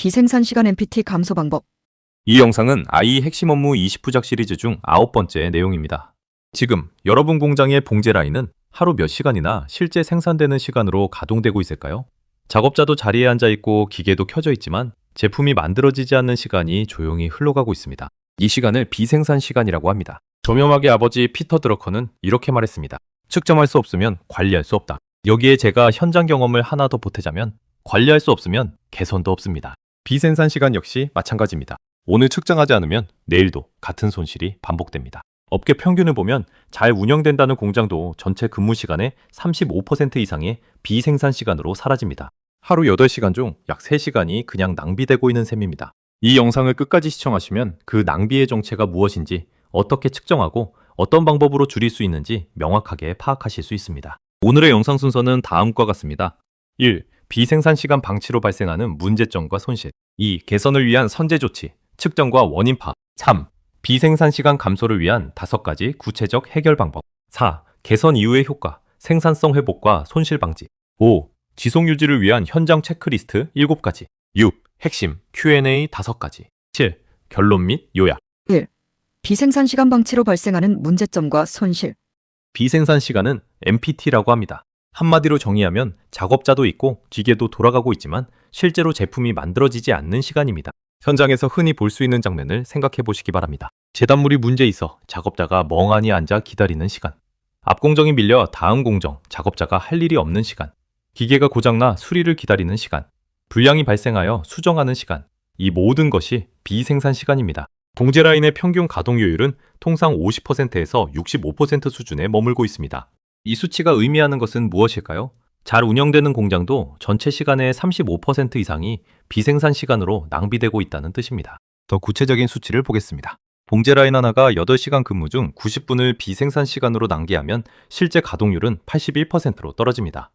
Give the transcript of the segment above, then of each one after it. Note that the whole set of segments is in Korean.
비생산 시간 MPT 감소 방법. 이 영상은 i 핵심 업무 20부작 시리즈 중 9번째 내용입니다. 지금 여러분 공장의 봉제 라인은 하루 몇 시간이나 실제 생산되는 시간으로 가동되고 있을까요? 작업자도 자리에 앉아 있고 기계도 켜져 있지만 제품이 만들어지지 않는 시간이 조용히 흘러가고 있습니다. 이 시간을 비생산 시간이라고 합니다. 저명하게 아버지 피터 드러커는 이렇게 말했습니다. 측정할 수 없으면 관리할 수 없다. 여기에 제가 현장 경험을 하나 더 보태자면 관리할 수 없으면 개선도 없습니다. 비생산 시간 역시 마찬가지입니다. 오늘 측정하지 않으면 내일도 같은 손실이 반복됩니다. 업계 평균을 보면 잘 운영된다는 공장도 전체 근무 시간의 35% 이상의 비생산 시간으로 사라집니다. 하루 8시간 중 약 3시간이 그냥 낭비되고 있는 셈입니다. 이 영상을 끝까지 시청하시면 그 낭비의 정체가 무엇인지, 어떻게 측정하고 어떤 방법으로 줄일 수 있는지 명확하게 파악하실 수 있습니다. 오늘의 영상 순서는 다음과 같습니다. 1. 비생산 시간 방치로 발생하는 문제점과 손실. 2. 개선을 위한 선제 조치, 측정과 원인 파악. 3. 비생산 시간 감소를 위한 5가지 구체적 해결 방법. 4. 개선 이후의 효과, 생산성 회복과 손실 방지. 5. 지속 유지를 위한 현장 체크리스트 7가지. 6. 핵심 Q&A 5가지. 7. 결론 및 요약. 1. 비생산 시간 방치로 발생하는 문제점과 손실. 비생산 시간은 MPT라고 합니다. 한마디로 정의하면 작업자도 있고 기계도 돌아가고 있지만 실제로 제품이 만들어지지 않는 시간입니다. 현장에서 흔히 볼 수 있는 장면을 생각해 보시기 바랍니다. 제단물이 문제 있어 작업자가 멍하니 앉아 기다리는 시간. 앞 공정이 밀려 다음 공정, 작업자가 할 일이 없는 시간. 기계가 고장나 수리를 기다리는 시간. 불량이 발생하여 수정하는 시간. 이 모든 것이 비생산 시간입니다. 봉제 라인의 평균 가동효율은 통상 50%에서 65% 수준에 머물고 있습니다. 이 수치가 의미하는 것은 무엇일까요? 잘 운영되는 공장도 전체 시간의 35% 이상이 비생산 시간으로 낭비되고 있다는 뜻입니다. 더 구체적인 수치를 보겠습니다. 봉제 라인 하나가 8시간 근무 중 90분을 비생산 시간으로 낭비하면 실제 가동률은 81%로 떨어집니다.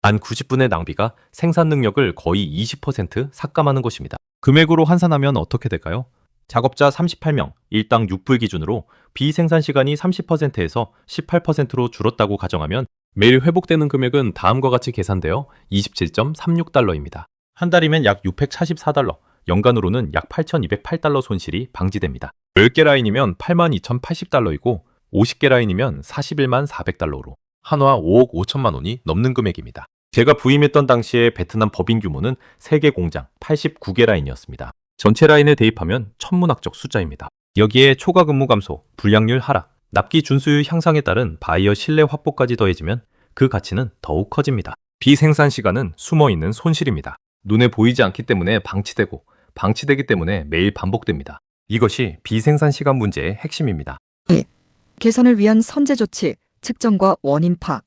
단 90분의 낭비가 생산 능력을 거의 20% 삭감하는 것입니다. 금액으로 환산하면 어떻게 될까요? 작업자 38명, 일당 6불 기준으로 비생산 시간이 30%에서 18%로 줄었다고 가정하면 매일 회복되는 금액은 다음과 같이 계산되어 27.36달러입니다. 한 달이면 약 644달러, 연간으로는 약 8,208달러 손실이 방지됩니다. 10개 라인이면 82,080달러이고 50개 라인이면 41만 400달러로 한화 5억 5천만 원이 넘는 금액입니다. 제가 부임했던 당시에 베트남 법인 규모는 3개 공장, 89개 라인이었습니다. 전체 라인에 대입하면 천문학적 숫자입니다. 여기에 초과 근무 감소, 불량률 하락, 납기 준수율 향상에 따른 바이어 신뢰 확보까지 더해지면 그 가치는 더욱 커집니다. 비생산 시간은 숨어있는 손실입니다. 눈에 보이지 않기 때문에 방치되고 방치되기 때문에 매일 반복됩니다. 이것이 비생산 시간 문제의 핵심입니다. 2. 개선을 위한 선제 조치, 측정과 원인 파악.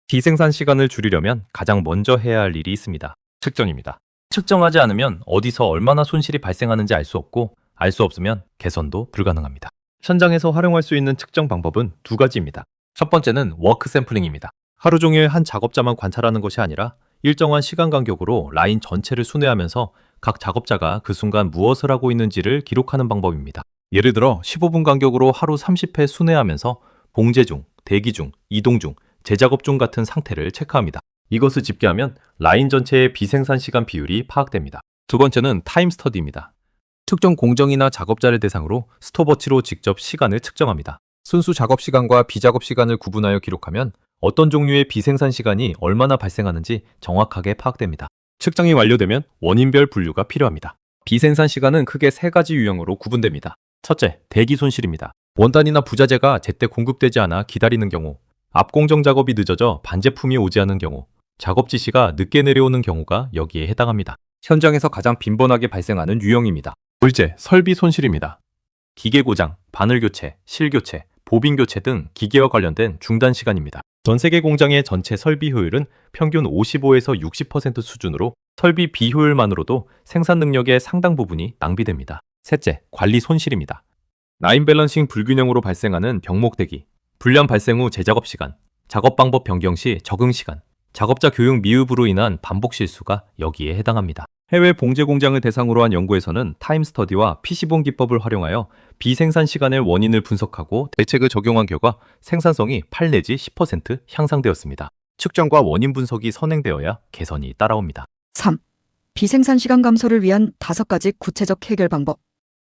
비생산 시간을 줄이려면 가장 먼저 해야 할 일이 있습니다. 측정입니다. 측정하지 않으면 어디서 얼마나 손실이 발생하는지 알 수 없고 알 수 없으면 개선도 불가능합니다. 현장에서 활용할 수 있는 측정 방법은 2가지입니다. 첫 번째는 워크 샘플링입니다. 하루 종일 한 작업자만 관찰하는 것이 아니라 일정한 시간 간격으로 라인 전체를 순회하면서 각 작업자가 그 순간 무엇을 하고 있는지를 기록하는 방법입니다. 예를 들어 15분 간격으로 하루 30회 순회하면서 봉제 중, 대기 중, 이동 중, 재작업 중 같은 상태를 체크합니다. 이것을 집계하면 라인 전체의 비생산 시간 비율이 파악됩니다. 두 번째는 타임 스터디입니다. 특정 공정이나 작업자를 대상으로 스톱워치로 직접 시간을 측정합니다. 순수 작업 시간과 비작업 시간을 구분하여 기록하면 어떤 종류의 비생산 시간이 얼마나 발생하는지 정확하게 파악됩니다. 측정이 완료되면 원인별 분류가 필요합니다. 비생산 시간은 크게 3가지 유형으로 구분됩니다. 첫째, 대기 손실입니다. 원단이나 부자재가 제때 공급되지 않아 기다리는 경우, 앞 공정 작업이 늦어져 반제품이 오지 않은 경우, 작업 지시가 늦게 내려오는 경우가 여기에 해당합니다. 현장에서 가장 빈번하게 발생하는 유형입니다. 둘째, 설비 손실입니다. 기계 고장, 바늘 교체, 실 교체, 보빈 교체 등 기계와 관련된 중단 시간입니다. 전 세계 공장의 전체 설비 효율은 평균 55에서 60% 수준으로 설비 비효율만으로도 생산 능력의 상당 부분이 낭비됩니다. 셋째, 관리 손실입니다. 라인 밸런싱 불균형으로 발생하는 병목 대기, 불량 발생 후 재작업 시간, 작업 방법 변경 시 적응 시간, 작업자 교육 미흡으로 인한 반복 실수가 여기에 해당합니다. 해외 봉제 공장을 대상으로 한 연구에서는 타임 스터디와 PC본 기법을 활용하여 비생산 시간의 원인을 분석하고 대책을 적용한 결과 생산성이 8 내지 10% 향상되었습니다. 측정과 원인 분석이 선행되어야 개선이 따라옵니다. 3. 비생산 시간 감소를 위한 5가지 구체적 해결 방법.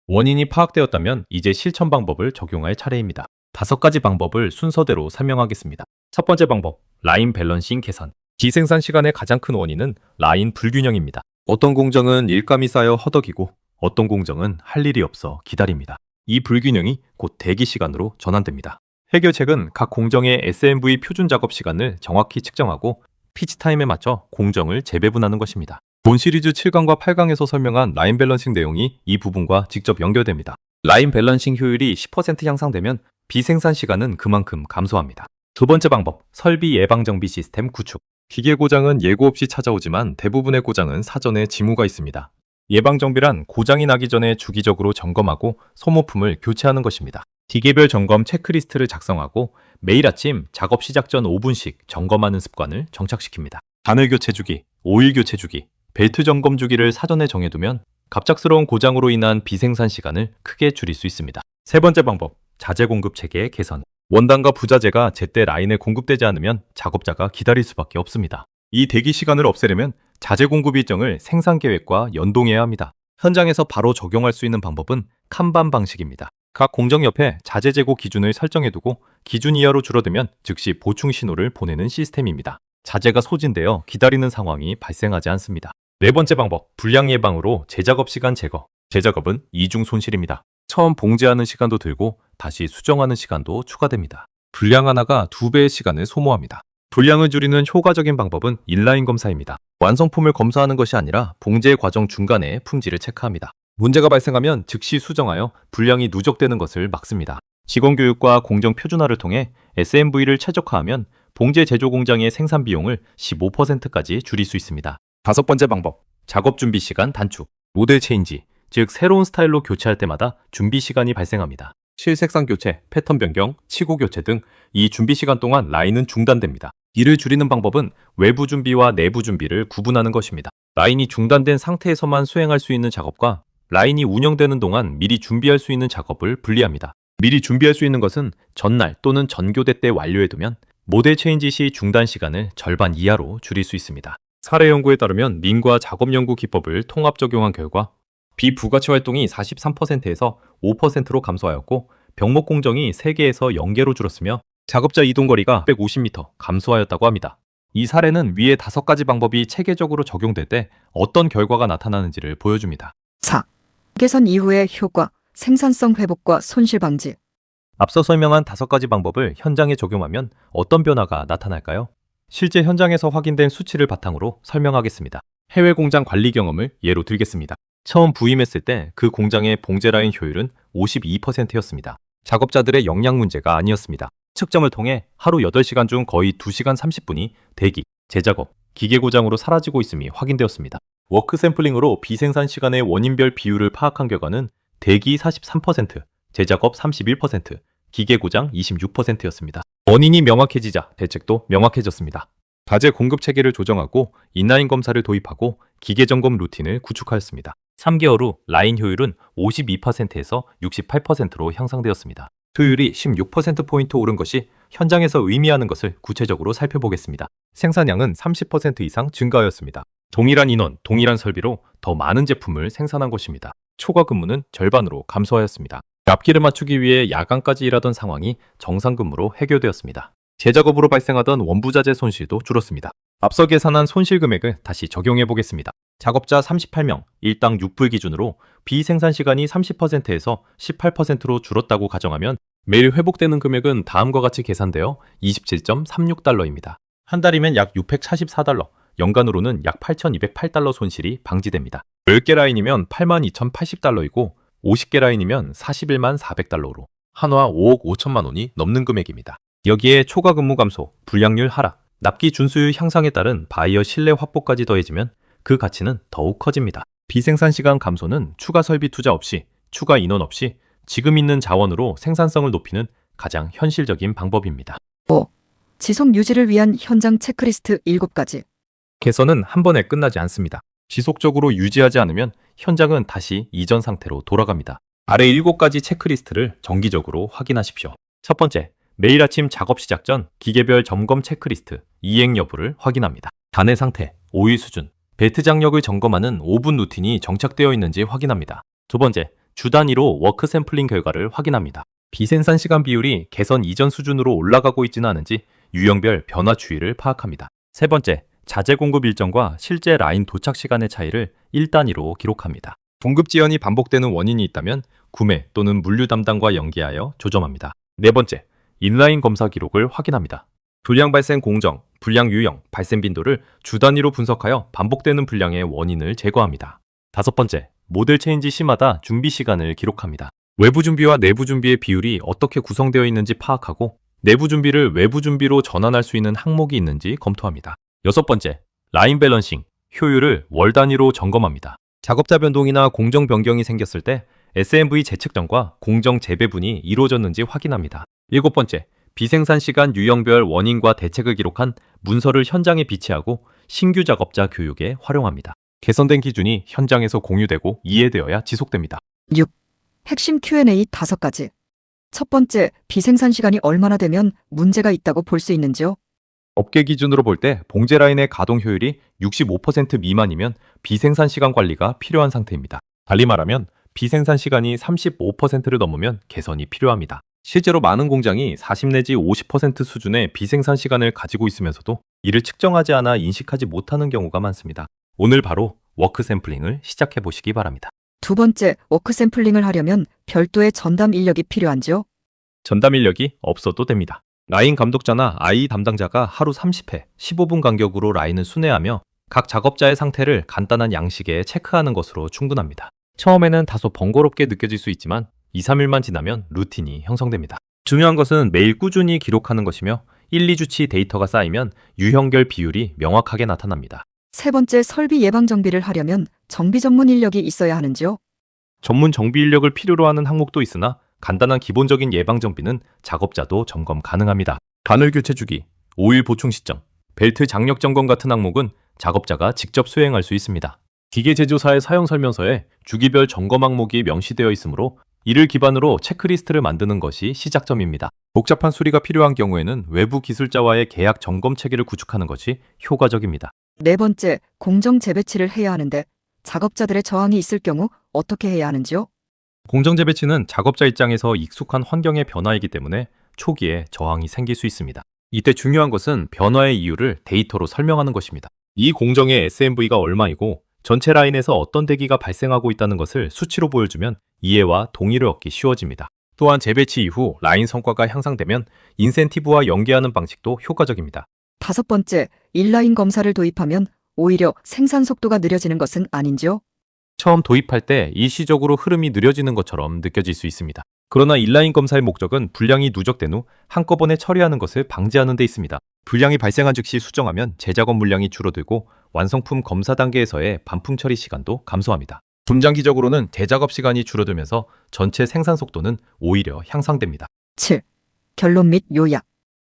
원인이 파악되었다면 이제 실천 방법을 적용할 차례입니다. 5가지 방법을 순서대로 설명하겠습니다. 첫 번째 방법, 라인 밸런싱 개선. 비생산 시간의 가장 큰 원인은 라인 불균형입니다. 어떤 공정은 일감이 쌓여 허덕이고 어떤 공정은 할 일이 없어 기다립니다. 이 불균형이 곧 대기 시간으로 전환됩니다. 해결책은 각 공정의 SMV 표준 작업 시간을 정확히 측정하고 피치 타임에 맞춰 공정을 재배분하는 것입니다. 본 시리즈 7강과 8강에서 설명한 라인 밸런싱 내용이 이 부분과 직접 연결됩니다. 라인 밸런싱 효율이 10% 향상되면 비생산 시간은 그만큼 감소합니다. 두 번째 방법, 설비 예방 정비 시스템 구축. 기계 고장은 예고 없이 찾아오지만 대부분의 고장은 사전에 징후가 있습니다. 예방 정비란 고장이 나기 전에 주기적으로 점검하고 소모품을 교체하는 것입니다. 기계별 점검 체크리스트를 작성하고 매일 아침 작업 시작 전 5분씩 점검하는 습관을 정착시킵니다. 바늘 교체 주기, 오일 교체 주기, 벨트 점검 주기를 사전에 정해두면 갑작스러운 고장으로 인한 비생산 시간을 크게 줄일 수 있습니다. 세 번째 방법, 자재 공급 체계 개선. 원단과 부자재가 제때 라인에 공급되지 않으면 작업자가 기다릴 수밖에 없습니다. 이 대기 시간을 없애려면 자재 공급 일정을 생산 계획과 연동해야 합니다. 현장에서 바로 적용할 수 있는 방법은 칸반 방식입니다. 각 공정 옆에 자재 재고 기준을 설정해두고 기준 이하로 줄어들면 즉시 보충 신호를 보내는 시스템입니다. 자재가 소진되어 기다리는 상황이 발생하지 않습니다. 네 번째 방법, 불량 예방으로 재작업 시간 제거. 재작업은 이중 손실입니다. 처음 봉제하는 시간도 들고 다시 수정하는 시간도 추가됩니다. 불량 하나가 2배의 시간을 소모합니다. 불량을 줄이는 효과적인 방법은 인라인 검사입니다. 완성품을 검사하는 것이 아니라 봉제 과정 중간에 품질을 체크합니다. 문제가 발생하면 즉시 수정하여 불량이 누적되는 것을 막습니다. 직원 교육과 공정 표준화를 통해 SMV를 최적화하면 봉제 제조 공장의 생산 비용을 15%까지 줄일 수 있습니다. 다섯 번째 방법, 작업 준비 시간 단축. 모델 체인지, 즉 새로운 스타일로 교체할 때마다 준비 시간이 발생합니다. 실색상 교체, 패턴 변경, 치고 교체 등 이 준비 시간 동안 라인은 중단됩니다. 이를 줄이는 방법은 외부 준비와 내부 준비를 구분하는 것입니다. 라인이 중단된 상태에서만 수행할 수 있는 작업과 라인이 운영되는 동안 미리 준비할 수 있는 작업을 분리합니다. 미리 준비할 수 있는 것은 전날 또는 전교대 때 완료해두면 모델 체인지 시 중단 시간을 절반 이하로 줄일 수 있습니다. 사례 연구에 따르면 린과 작업 연구 기법을 통합 적용한 결과 비부가치 활동이 43%에서 5%로 감소하였고 병목 공정이 3개에서 0개로 줄었으며 작업자 이동 거리가 150m 감소하였다고 합니다. 이 사례는 위의 5가지 방법이 체계적으로 적용될 때 어떤 결과가 나타나는지를 보여줍니다. 4. 개선 이후의 효과, 생산성 회복과 손실 방지. 앞서 설명한 5가지 방법을 현장에 적용하면 어떤 변화가 나타날까요? 실제 현장에서 확인된 수치를 바탕으로 설명하겠습니다. 해외 공장 관리 경험을 예로 들겠습니다. 처음 부임했을 때 그 공장의 봉제 라인 효율은 52%였습니다. 작업자들의 역량 문제가 아니었습니다. 측정을 통해 하루 8시간 중 거의 2시간 30분이 대기, 재작업, 기계 고장으로 사라지고 있음이 확인되었습니다. 워크 샘플링으로 비생산 시간의 원인별 비율을 파악한 결과는 대기 43%, 재작업 31%, 기계 고장 26%였습니다. 원인이 명확해지자 대책도 명확해졌습니다. 자재 공급 체계를 조정하고 인라인 검사를 도입하고 기계 점검 루틴을 구축하였습니다. 3개월 후 라인 효율은 52%에서 68%로 향상되었습니다. 효율이 16%포인트 오른 것이 현장에서 의미하는 것을 구체적으로 살펴보겠습니다. 생산량은 30% 이상 증가하였습니다. 동일한 인원, 동일한 설비로 더 많은 제품을 생산한 것입니다. 초과 근무는 절반으로 감소하였습니다. 앞길을 맞추기 위해 야간까지 일하던 상황이 정상 근무로 해결되었습니다. 재작업으로 발생하던 원부자재 손실도 줄었습니다. 앞서 계산한 손실 금액을 다시 적용해 보겠습니다. 작업자 38명, 일당 6불 기준으로 비생산 시간이 30%에서 18%로 줄었다고 가정하면 매일 회복되는 금액은 다음과 같이 계산되어 27.36달러입니다. 한 달이면 약 644달러, 연간으로는 약 8,208달러 손실이 방지됩니다. 10개 라인이면 82,080달러이고 50개 라인이면 41만 400달러로 한화 5억 5천만 원이 넘는 금액입니다. 여기에 초과 근무 감소, 불량률 하락, 납기 준수율 향상에 따른 바이어 신뢰 확보까지 더해지면 그 가치는 더욱 커집니다. 비생산 시간 감소는 추가 설비 투자 없이, 추가 인원 없이 지금 있는 자원으로 생산성을 높이는 가장 현실적인 방법입니다. 5. 지속 유지를 위한 현장 체크리스트 7가지. 개선은 한 번에 끝나지 않습니다. 지속적으로 유지하지 않으면 현장은 다시 이전 상태로 돌아갑니다. 아래 7가지 체크리스트를 정기적으로 확인하십시오. 첫 번째, 매일 아침 작업 시작 전 기계별 점검 체크리스트 이행 여부를 확인합니다. 단해 상태, 오일 수준, 벨트 장력을 점검하는 5분 루틴이 정착되어 있는지 확인합니다. 두 번째, 주 단위로 워크 샘플링 결과를 확인합니다. 비생산 시간 비율이 개선 이전 수준으로 올라가고 있지는 않은지 유형별 변화 추이를 파악합니다. 세 번째, 자재 공급 일정과 실제 라인 도착 시간의 차이를 1단위로 기록합니다. 공급 지연이 반복되는 원인이 있다면 구매 또는 물류 담당과 연계하여 조정합니다. 네 번째, 인라인 검사 기록을 확인합니다. 불량 발생 공정, 불량 유형, 발생 빈도를 주 단위로 분석하여 반복되는 불량의 원인을 제거합니다. 다섯 번째, 모델 체인지 시마다 준비 시간을 기록합니다. 외부 준비와 내부 준비의 비율이 어떻게 구성되어 있는지 파악하고 내부 준비를 외부 준비로 전환할 수 있는 항목이 있는지 검토합니다. 여섯 번째, 라인 밸런싱, 효율을 월 단위로 점검합니다. 작업자 변동이나 공정 변경이 생겼을 때 SMV 재측정과 공정 재배분이 이루어졌는지 확인합니다. 일곱 번째, 비생산 시간 유형별 원인과 대책을 기록한 문서를 현장에 비치하고 신규 작업자 교육에 활용합니다. 개선된 기준이 현장에서 공유되고 이해되어야 지속됩니다. 6. 핵심 Q&A 5가지. 첫 번째, 비생산 시간이 얼마나 되면 문제가 있다고 볼 수 있는지요? 업계 기준으로 볼 때 봉제 라인의 가동 효율이 65% 미만이면 비생산 시간 관리가 필요한 상태입니다. 달리 말하면 비생산 시간이 35%를 넘으면 개선이 필요합니다. 실제로 많은 공장이 40 내지 50% 수준의 비생산 시간을 가지고 있으면서도 이를 측정하지 않아 인식하지 못하는 경우가 많습니다. 오늘 바로 워크 샘플링을 시작해 보시기 바랍니다. 두 번째, 워크 샘플링을 하려면 별도의 전담 인력이 필요한지요? 전담 인력이 없어도 됩니다. 라인 감독자나 IE 담당자가 하루 30회, 15분 간격으로 라인을 순회하며 각 작업자의 상태를 간단한 양식에 체크하는 것으로 충분합니다. 처음에는 다소 번거롭게 느껴질 수 있지만 2, 3일만 지나면 루틴이 형성됩니다. 중요한 것은 매일 꾸준히 기록하는 것이며 1, 2주치 데이터가 쌓이면 유형별 비율이 명확하게 나타납니다. 세 번째, 설비 예방 정비를 하려면 정비 전문 인력이 있어야 하는지요? 전문 정비 인력을 필요로 하는 항목도 있으나 간단한 기본적인 예방 정비는 작업자도 점검 가능합니다. 바늘 교체 주기, 오일 보충 시점, 벨트 장력 점검 같은 항목은 작업자가 직접 수행할 수 있습니다. 기계 제조사의 사용 설명서에 주기별 점검 항목이 명시되어 있으므로 이를 기반으로 체크리스트를 만드는 것이 시작점입니다. 복잡한 수리가 필요한 경우에는 외부 기술자와의 계약 점검 체계를 구축하는 것이 효과적입니다. 네 번째, 공정 재배치를 해야 하는데 작업자들의 저항이 있을 경우 어떻게 해야 하는지요? 공정 재배치는 작업자 입장에서 익숙한 환경의 변화이기 때문에 초기에 저항이 생길 수 있습니다. 이때 중요한 것은 변화의 이유를 데이터로 설명하는 것입니다. 이 공정의 SMV가 얼마이고 전체 라인에서 어떤 대기가 발생하고 있다는 것을 수치로 보여주면 이해와 동의를 얻기 쉬워집니다. 또한 재배치 이후 라인 성과가 향상되면 인센티브와 연계하는 방식도 효과적입니다. 다섯 번째, 인라인 검사를 도입하면 오히려 생산 속도가 느려지는 것은 아닌지요? 처음 도입할 때 일시적으로 흐름이 느려지는 것처럼 느껴질 수 있습니다. 그러나 인라인 검사의 목적은 불량이 누적된 후 한꺼번에 처리하는 것을 방지하는 데 있습니다. 불량이 발생한 즉시 수정하면 재작업 물량이 줄어들고 완성품 검사 단계에서의 반품 처리 시간도 감소합니다. 중장기적으로는 재작업 시간이 줄어들면서 전체 생산 속도는 오히려 향상됩니다. 7. 결론 및 요약.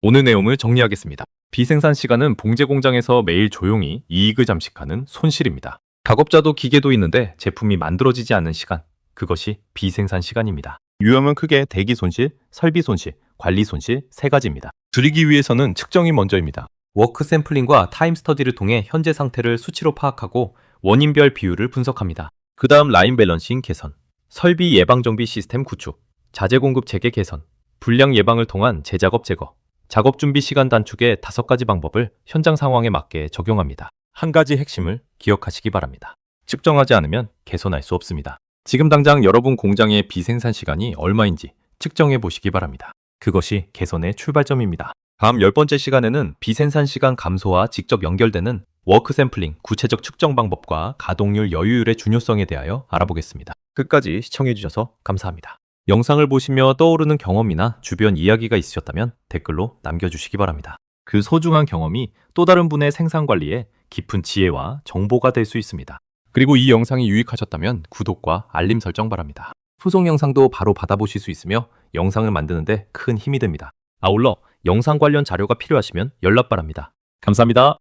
오늘 내용을 정리하겠습니다. 비생산 시간은 봉제 공장에서 매일 조용히 이익을 잠식하는 손실입니다. 작업자도 기계도 있는데 제품이 만들어지지 않는 시간, 그것이 비생산 시간입니다. 유형은 크게 대기 손실, 설비 손실, 관리 손실 3가지입니다. 줄이기 위해서는 측정이 먼저입니다. 워크 샘플링과 타임 스터디를 통해 현재 상태를 수치로 파악하고 원인별 비율을 분석합니다. 그 다음 라인 밸런싱 개선, 설비 예방 정비 시스템 구축, 자재 공급 체계 개선, 불량 예방을 통한 재작업 제거, 작업 준비 시간 단축의 5가지 방법을 현장 상황에 맞게 적용합니다. 한 가지 핵심을 기억하시기 바랍니다. 측정하지 않으면 개선할 수 없습니다. 지금 당장 여러분 공장의 비생산 시간이 얼마인지 측정해 보시기 바랍니다. 그것이 개선의 출발점입니다. 다음 10번째 시간에는 비생산 시간 감소와 직접 연결되는 워크 샘플링, 구체적 측정 방법과 가동률 여유율의 중요성에 대하여 알아보겠습니다. 끝까지 시청해 주셔서 감사합니다. 영상을 보시며 떠오르는 경험이나 주변 이야기가 있으셨다면 댓글로 남겨주시기 바랍니다. 그 소중한 경험이 또 다른 분의 생산 관리에 깊은 지혜와 정보가 될 수 있습니다. 그리고 이 영상이 유익하셨다면 구독과 알림 설정 바랍니다. 후속 영상도 바로 받아보실 수 있으며 영상을 만드는데 큰 힘이 됩니다. 아울러 영상 관련 자료가 필요하시면 연락 바랍니다. 감사합니다.